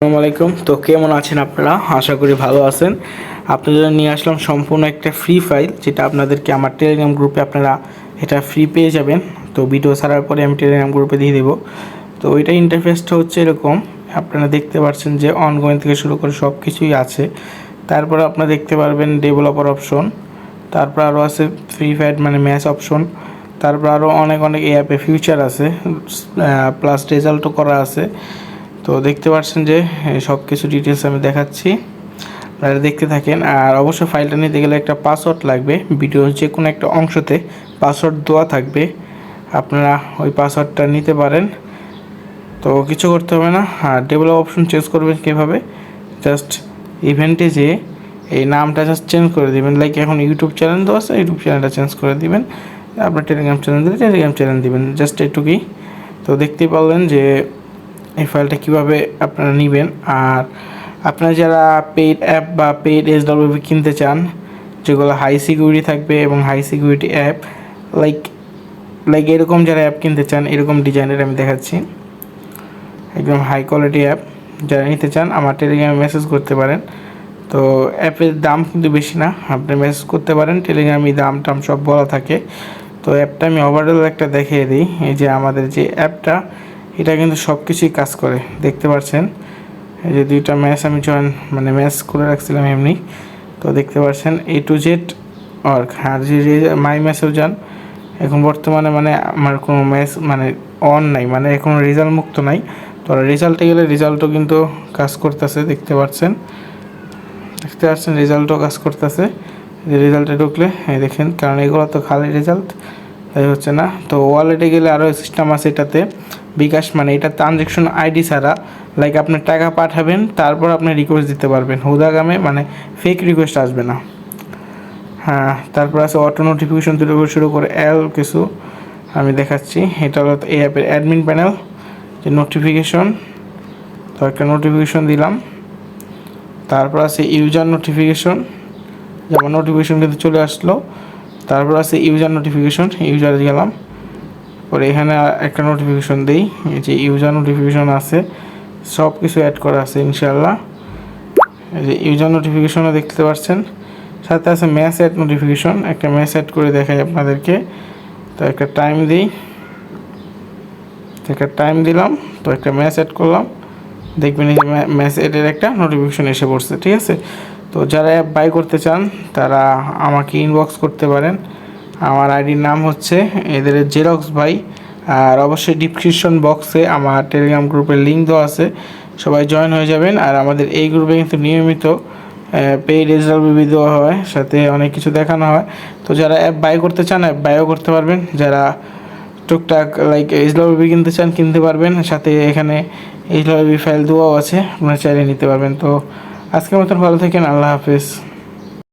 আসসালামু আলাইকুম। তো কেমন আছেন আপনারা? আশা করি ভালো আছেন। আপনাদের জন্য নিয়ে আসলাম সম্পূর্ণ একটা ফ্রি ফাইল, যেটা আপনাদেরকে আমার টেলিগ্রাম গ্রুপে আপনারা এটা ফ্রি পেয়ে যাবেন। তো ভিডিও ছাড়ার পরে আমি টেলিগ্রাম গ্রুপে দিয়ে দেবো। তো ওইটা ইন্টারফেসটা হচ্ছে এরকম, আপনারা দেখতে পাচ্ছেন যে অনগোয়িং থেকে শুরু করে সব কিছুই আছে। তারপরে আপনারা দেখতে পারবেন ডেভেলপার অপশন, তারপর আরও আছে ফ্রি ফায়ার মানে ম্যাচ অপশন, তারপর আরও অনেক অনেক অ্যাপে ফিউচার আছে, প্লাস রেজাল্টও করা আছে। তো দেখতে পাচ্ছেন যে সব কিছু ডিটেলস আমি দেখাচ্ছি, আপনারা দেখতে থাকেন। আর অবশ্যই ফাইলটা নিতে গেলে একটা পাসওয়ার্ড লাগবে, ভিডিওর যে কোনো একটা অংশতে পাসওয়ার্ড দেওয়া থাকবে, আপনারা ওই পাসওয়ার্ডটা নিতে পারেন। তো কিছু করতে হবে না। আর ডেভেলপ অপশন চেঞ্জ করবেন কীভাবে, জাস্ট ইভেন্টে যে এই নামটা জাস্ট চেঞ্জ করে দেবেন। লাইক এখন ইউটিউব চ্যানেল তো আছে, ইউটিউব চ্যানেলটা চেঞ্জ করে দিবেন। আপনার টেলিগ্রাম চ্যানেল দিলে টেলিগ্রাম চ্যানেল দিবেন, জাস্ট এটুকুই। তো দেখতেই পারলেন যে এই ফাইলটা কীভাবে আপনারা নেবেন। আর আপনারা যারা পেইড অ্যাপ বা পেইড এসডব্লিউপি কিনতে চান, যেগুলো হাই সিকিউরিটি থাকবে এবং high security app, like like এরকম যারা অ্যাপ কিনতে চান, এরকম ডিজাইনের আমি দেখাচ্ছি, একদম হাই কোয়ালিটি অ্যাপ যারা নিতে চান আমার টেলিগ্রামে মেসেজ করতে পারেন। তো অ্যাপের দাম কিন্তু বেশি না, আপনি মেসেজ করতে পারেন, টেলিগ্রামে দাম টাম সব বলা থাকে। তো অ্যাপটা আমি ওভারঅল একটা দেখিয়ে দিই। এই যে আমাদের যে অ্যাপটা, এটা কিন্তু সব কিছুই কাজ করে, দেখতে পাচ্ছেন। এই যে দুইটা ম্যাচ আমি মানে ম্যাচ করে রাখছিলাম এমনি, তো দেখতে পাচ্ছেন A to Z ওয়ার্ক। আর যে মাই ম্যাচেও যান, এখন বর্তমানে মানে আমার কোনো ম্যাচ মানে অন নাই, মানে এখন রেজাল্ট মুক্ত নাই। তো রেজাল্টে গেলে রেজাল্টও কিন্তু কাজ করতেছে, দেখতে পাচ্ছেন রেজাল্টও কাজ করতেছে। যে রেজাল্টে ঢুকলে এই দেখেন, কারণ এগুলো তো খালি রেজাল্ট, তাই হচ্ছে না। তো ওয়ালেটে গেলে আরও সিস্টেম আছে এটাতে, বিকাশ মানে এটা ট্রানজ্যাকশন আইডি ছাড়া, লাইক আপনি টাকা পাঠাবেন, তারপর আপনি রিকোয়েস্ট দিতে পারবেন, হুদাগামে মানে ফেক রিকোয়েস্ট আসবে না। হ্যাঁ, তারপর আছে অটো নোটিফিকেশন থেকে শুরু করে কিছু আমি দেখাচ্ছি। এটা হলো এই অ্যাপের অ্যাডমিন প্যানেল, যে নোটিফিকেশন, তো একটা নোটিফিকেশন দিলাম। তারপর আছে ইউজার নোটিফিকেশন, যেমন নোটিফিকেশন কিন্তু চলে আসলো। তারপর আছে ইউজার নোটিফিকেশন, ইউজারে গেলাম, পরে এখানে একটা নোটিফিকেশন দিই, এই যে ইউজার নোটিফিকেশন আছে, সব কিছু অ্যাড করা আছে ইনশাআল্লাহ। এই যে ইউজার নোটিফিকেশনও দেখতে পাচ্ছেন, সাথে আছে ম্যাচ অ্যাড নোটিফিকেশন, একটা ম্যাচ অ্যাড করে দেখাই আপনাদেরকে। তো একটা টাইম দিই, একটা টাইম দিলাম, তো একটা ম্যাচ অ্যাড করলাম, দেখবেন এই যে ম্যাচ অ্যাডের একটা নোটিফিকেশন এসে পড়ছে, ঠিক আছে। তো যারা অ্যাপ বাই করতে চান তারা আমাকে ইনবক্স করতে পারেন, আমার আইডির নাম হচ্ছে এদের জেরক্স ভাই। আর অবশ্যই ডিসক্রিপশন বক্সে আমার টেলিগ্রাম গ্রুপের লিঙ্ক দেওয়া আছে, সবাই জয়েন হয়ে যাবেন। আর আমাদের এই গ্রুপে কিন্তু নিয়মিত পেইড এসডব্লিউপি দেওয়া হয়, সাথে অনেক কিছু দেখানো হয়। তো যারা অ্যাপ বাই করতে চান অ্যাপ বাইও করতে পারবেন, যারা টুকটাক লাইক এসডব্লিউপি কিনতে চান কিনতে পারবেন, সাথে এখানে এসডব্লিউপি ফাইল দেওয়াও আছে, আপনারা চাইলে নিতে পারবেন। তো আজকের মতন ভালো থাকেন, আল্লাহ হাফেজ।